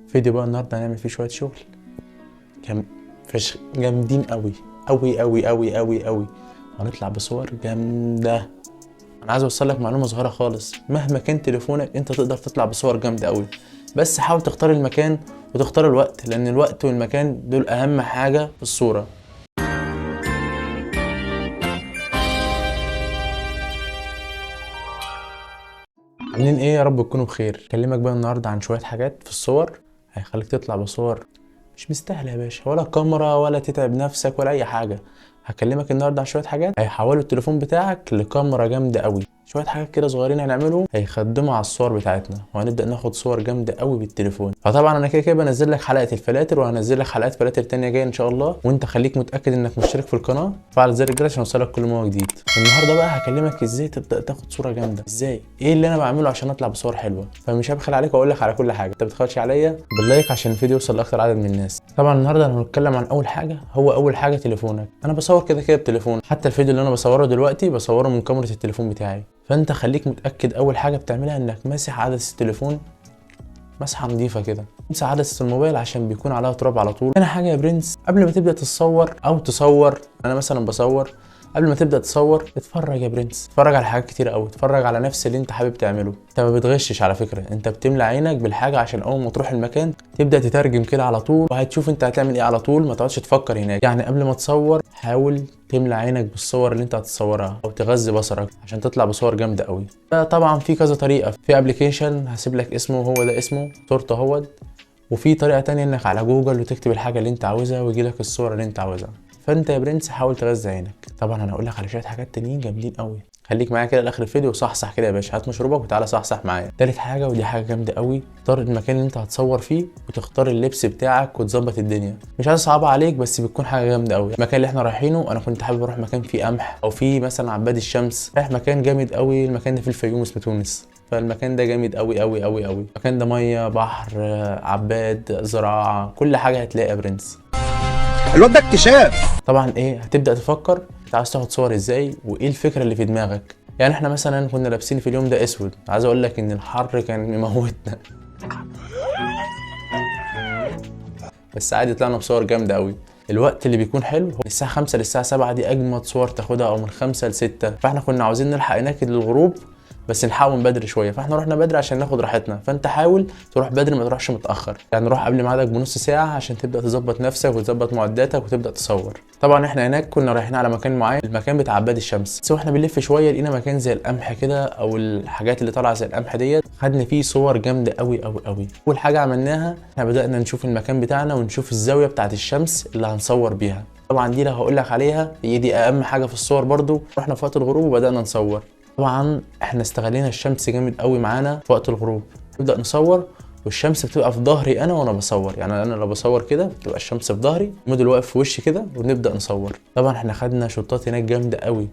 فيديو بقى النهارده هنعمل فيه شويه شغل جامدين قوي قوي قوي قوي قوي قوي. هنطلع بصور جامده. انا عايز اوصل لك معلومه صغيره خالص، مهما كان تليفونك انت تقدر تطلع بصور جامده قوي، بس حاول تختار المكان وتختار الوقت، لان الوقت والمكان دول اهم حاجه في الصوره. عاملين ايه؟ يا رب تكونوا بخير. اكلمك بقى النهارده عن شويه حاجات في الصور هيخليك تطلع بصور مش مستاهله يا باشا، ولا كاميرا ولا تتعب نفسك ولا اي حاجه. هكلمك النهارده عن شويه حاجات هيحولوا التليفون بتاعك لكاميرا جامده قوي. شويه حاجات كده صغيرين هنعملهم هيخدموا على الصور بتاعتنا، وهنبدا ناخد صور جامده قوي بالتليفون. فطبعا انا كده بنزل لك حلقه الفلاتر، وهنزل لك حلقات فلاتر تانية جايه ان شاء الله، وانت خليك متاكد انك مشترك في القناه، فعل زر الجرس عشان يوصلك كل ما هو جديد. النهارده بقى هكلمك ازاي تبدا تاخد صوره جامده، ازاي، ايه اللي انا بعمله عشان اطلع بصور حلوه. فمش هبخل عليك واقول لك على كل حاجه، انت بتخش عليا باللايك عشان الفيديو يوصل لاكتر عدد من الناس. طبعا النهارده هنتكلم عن اول حاجه، هو اول حاجه تليفونك. انا بصور كده بتليفون، حتى الفيديو اللي انا بصوره دلوقتي بصوره من كاميرا التليفون بتاعي. فانت خليك متاكد اول حاجه بتعملها انك ماسح عدسه التليفون مسحه نظيفه كده. امسح عدسه الموبايل عشان بيكون عليها تراب على طول. تاني حاجه يا برنس، قبل ما تبدا تصور او تصور، انا مثلا بصور، قبل ما تبدا تصور اتفرج يا برنس، اتفرج على حاجات كتير قوي، اتفرج على نفس اللي انت حابب تعمله. انت ما بتغشش على فكره، انت بتملى عينك بالحاجه عشان اول ما تروح المكان تبدا تترجم كده على طول، وهتشوف انت هتعمل ايه على طول، ما تقعدش تفكر هناك. يعني قبل ما تصور حاول تملى عينك بالصور اللي انت هتصورها، او تغذي بصرك عشان تطلع بصور جامده قوي. طبعا في كذا طريقه، في ابلكيشن هسيب لك اسمه، هو ده اسمه صورته اهوت، وفي طريقه تانية انك على جوجل وتكتب الحاجه اللي انت عاوزها ويجي لك الصوره اللي انت عاوزها. فانت يا برنس حاول تغذي عينك. طبعا انا هقول لك على شويه حاجات تانيين جامدين قوي، خليك معايا كده لاخر الفيديو وصحصح كده يا باشا، هات مشروبك وتعالى صحصح معايا. تالت حاجه ودي حاجه جامده قوي، اختار المكان اللي انت هتصور فيه وتختار اللبس بتاعك وتظبط الدنيا. مش عايز صعبه عليك بس بتكون حاجه جامده قوي. المكان اللي احنا رايحينه انا كنت حابب اروح مكان فيه قمح او فيه مثلا عباد الشمس، رايح مكان جامد قوي. المكان ده في الفيوم اسمه تونس، فالمكان ده جامد قوي قوي قوي قوي. المكان ده ميه، بحر، عباد، زراعه، كل حاجه هتلاقي يا برنس. الواد ده اكتشاف. طبعا ايه، هتبدا تفكر انت عايز تاخد صور ازاي، وايه الفكره اللي في دماغك. يعني احنا مثلا كنا لابسين في اليوم ده اسود، عايز اقول لك ان الحر كان مموتنا بس عادي طلعنا بصور جامده قوي. الوقت اللي بيكون حلو هو الساعه 5 للساعه 7، دي اجمد صور تاخدها، او من 5 ل6. فاحنا كنا عاوزين نلحق هناك للغروب بس نحاول من بدري شويه، فاحنا رحنا بدري عشان ناخد راحتنا. فانت حاول تروح بدري ما تروحش متاخر، يعني روح قبل ميعادك بنص ساعه عشان تبدا تظبط نفسك وتظبط معداتك وتبدا تصور. طبعا احنا هناك كنا رايحين على مكان معين، المكان بتاع عباد الشمس، بس واحنا بنلف شويه لقينا مكان زي القمح كده، او الحاجات اللي طالعه زي القمح ديت، خدنا فيه صور جامده قوي قوي قوي. اول حاجه عملناها احنا بدانا نشوف المكان بتاعنا ونشوف الزاويه بتاعه الشمس اللي هنصور بيها. طبعا دي اللي هقول لك عليها هي دي اهم حاجه في الصور. برضو رحنا في وقت الغروب وبدانا نصور. طبعا احنا استغلينا الشمس جامد قوي معانا في وقت الغروب، نبدا نصور والشمس بتبقى في ظهري انا وانا بصور. يعني انا لو بصور كده بتبقى الشمس في ظهري، الموديل واقف في وشي كده، ونبدا نصور. طبعا احنا خدنا شوطات هناك جامده قوي.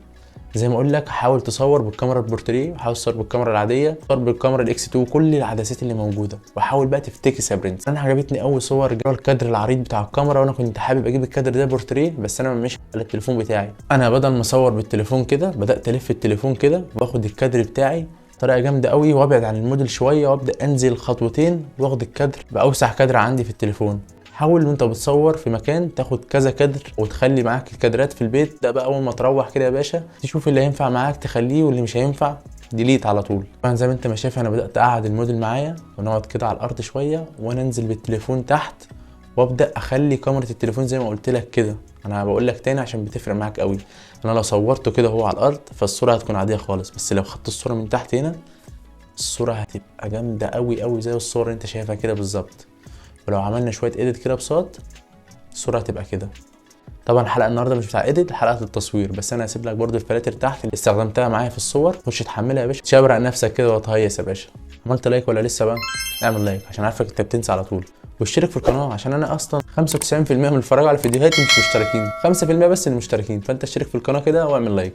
زي ما اقول لك حاول تصور بالكاميرا البورتريه، وحاول تصور بالكاميرا العاديه، تصور بالكاميرا الاكس 2، كل العدسات اللي موجوده، وحاول بقى تفتكس يا برنس. انا عجبتني قوي صور جوه الكادر العريض بتاع الكاميرا، وانا كنت حابب اجيب الكادر ده بورتريه، بس انا مش على التليفون بتاعي. انا بدل ما اصور بالتليفون كده بدات الف التليفون كده واخد الكادر بتاعي طريقه جامده قوي، وابعد عن الموديل شويه وابدا انزل خطوتين واخد الكادر باوسع كادر عندي في التليفون. حاول وانت بتصور في مكان تاخد كذا كادر وتخلي معاك الكادرات في البيت. ده بقى اول ما تروح كده يا باشا تشوف اللي هينفع معاك تخليه، واللي مش هينفع ديليت على طول. طبعا زي ما انت ما شايف انا بدات اقعد الموديل معايا ونقعد كده على الارض شويه، وانا انزل بالتليفون تحت وابدا اخلي كاميرا التليفون زي ما قلت لك كده. انا بقول لك تاني عشان بتفرق معاك قوي. انا لو صورته كده هو على الارض فالصوره هتكون عاديه خالص، بس لو خدت الصوره من تحت هنا الصوره هتبقى جامده قوي قوي زي الصوره اللي انت شايفها كده بالظبط. ولو عملنا شويه ايديت كده بصوت الصوره هتبقى كده. طبعا الحلقه النهارده مش بتاع ايديت، حلقه التصوير، بس انا هسيب لك برده الفلاتر تحت اللي استخدمتها معايا في الصور، خش تحملها يا باشا، تشبرق نفسك كده وتهيص يا باشا. عملت لايك ولا لسه بقى؟ اعمل لايك عشان عارفك انت بتنسى على طول، واشترك في القناه عشان انا اصلا 95% من اللي بيتفرجوا على فيديوهاتي مش مشتركين، 5% بس اللي مشتركين. فانت اشترك في القناه كده واعمل لايك.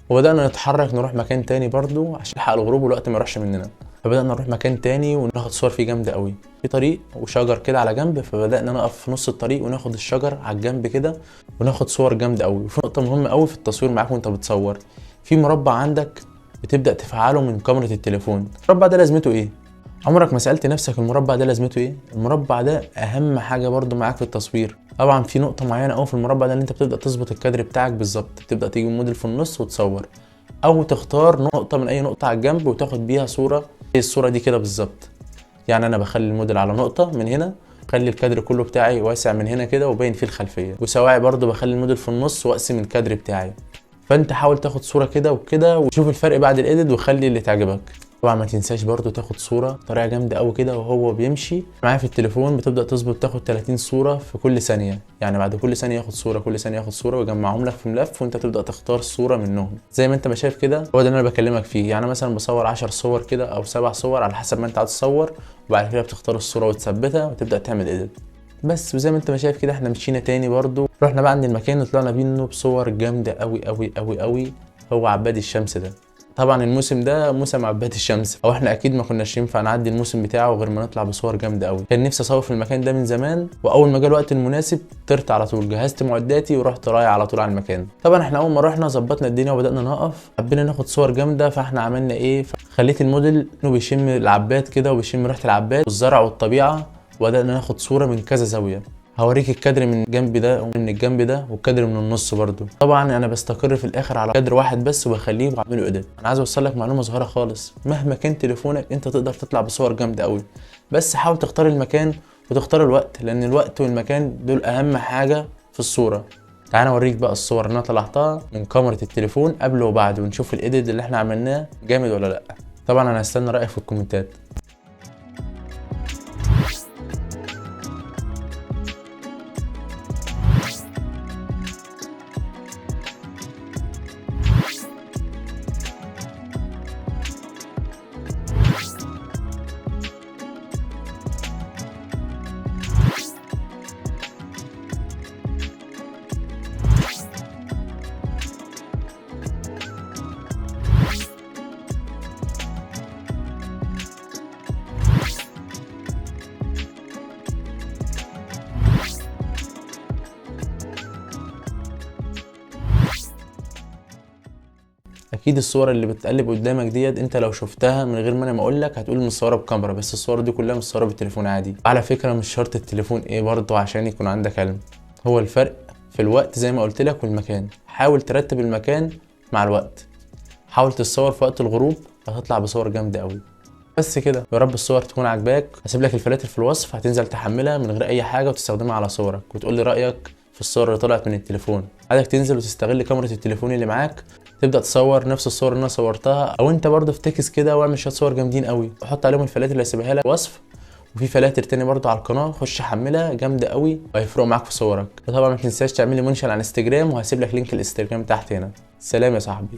وبدانا نتحرك نروح مكان تاني برده عشان نلحق الغروب والوقت ما يروحش مننا. فبدأنا نروح مكان تاني وناخد صور فيه جامدة قوي، في طريق وشجر كده على جنب، فبدأنا نقف في نص الطريق وناخد الشجر على الجنب كده وناخد صور جامدة قوي. وفي نقطة مهمة قوي في التصوير معاك وانت بتصور، في مربع عندك بتبدأ تفعله من كاميرا التليفون. المربع ده لازمته ايه؟ عمرك ما سألت نفسك المربع ده لازمته ايه؟ المربع ده اهم حاجة برضو معاك في التصوير. طبعا في نقطة معينة قوي في المربع ده، ان انت بتبدأ تظبط الكادر بتاعك بالظبط، تبدأ تيجي موديل في النص وتصور، او تختار نقطة من اي نقطة على الجنب وتاخد بيها صورة زي الصورة دي كده بالظبط. يعني انا بخلي الموديل على نقطة من هنا، بخلي الكادر كله بتاعي واسع من هنا كده وباين فيه الخلفية، وسواعي برضو بخلي الموديل في النص واقسم الكادر بتاعي. فانت حاول تاخد صورة كده وكده وشوف الفرق بعد الايديت وخلي اللي تعجبك. طبعا ما تنساش برضو تاخد صورة بطريقة جامدة قوي كده وهو بيمشي معايا في التليفون. بتبدأ تظبط تاخد 30 صورة في كل ثانية، يعني بعد كل ثانية ياخد صورة، كل ثانية ياخد صورة ويجمعهم لك في ملف، وانت تبدأ تختار صورة منهم زي ما انت ما شايف كده. هو ده اللي انا بكلمك فيه. يعني مثلا بصور 10 صور كده او 7 صور على حسب ما انت عايز تصور، وبعد كده بتختار الصورة وتثبتها وتبدأ تعمل ايديت بس. وزي ما انت ما شايف كده احنا مشينا تاني برضو، رحنا بقى عند المكان وطلعنا منه بصور جامدة قوي قوي قوي قوي. هو عباد الشمس ده. طبعا الموسم ده موسم عباد الشمس، او احنا اكيد ما كناش ينفع نعدي الموسم بتاعه غير ما نطلع بصور جامده قوي. كان نفسي اصور في المكان ده من زمان، واول ما جه الوقت المناسب طرت على طول، جهزت معداتي ورحت رايح على طول على المكان. طبعا احنا اول ما رحنا ظبطنا الدنيا وبدانا نقف، حبينا ناخد صور جامده. فاحنا عملنا ايه؟ خليت الموديل انه بيشم العباد كده وبيشم ريحه العباد والزرع والطبيعه، وبدانا ناخد صوره من كذا زاويه. هوريك الكادر من الجنب ده ومن الجنب ده والكادر من النص برضو. طبعا انا بستقر في الاخر على كادر واحد بس وبخليه واعمله ايديت. انا عايز اوصل لك معلومه صغيره خالص، مهما كان تليفونك انت تقدر تطلع بصور جامده قوي، بس حاول تختار المكان وتختار الوقت، لان الوقت والمكان دول اهم حاجه في الصوره. تعال اوريك بقى الصور اللي انا طلعتها من كاميرا التليفون قبل وبعد، ونشوف الايديت اللي احنا عملناه جامد ولا لا. طبعا انا هستنى رايك في الكومنتات. اكيد الصور اللي بتقلب قدامك ديت انت لو شفتها من غير ما انا ما اقول لك هتقول مصوره بكاميرا، بس الصور دي كلها مصوره بالتليفون عادي. على فكره مش شرط التليفون ايه برضه عشان يكون عندك علم، هو الفرق في الوقت زي ما قلت لك والمكان. حاول ترتب المكان مع الوقت، حاول تتصور في وقت الغروب هتطلع بصور جامده قوي. بس كده، يا رب الصور تكون عاجباك. هسيب لك الفلاتر في الوصف، هتنزل تحملها من غير اي حاجه وتستخدمها على صورك وتقول لي رايك في الصور اللي طلعت من التليفون. عايزك تنزل وتستغل كاميرا التليفون اللي معاك، تبدا تصور نفس الصور اللي انا صورتها، او انت برضه افتكس كده واعمل شويه صور جامدين قوي وحط عليهم الفلاتر اللي هسيبها لك في الوصف. وفي فلاتر تاني برضه على القناه، خش حملها جامده قوي وهيفرقوا معاك في صورك. وطبعا ما تنساش تعمل لي منشن على انستجرام، وهسيب لك لينك الانستجرام تحت هنا. سلام يا صاحبي.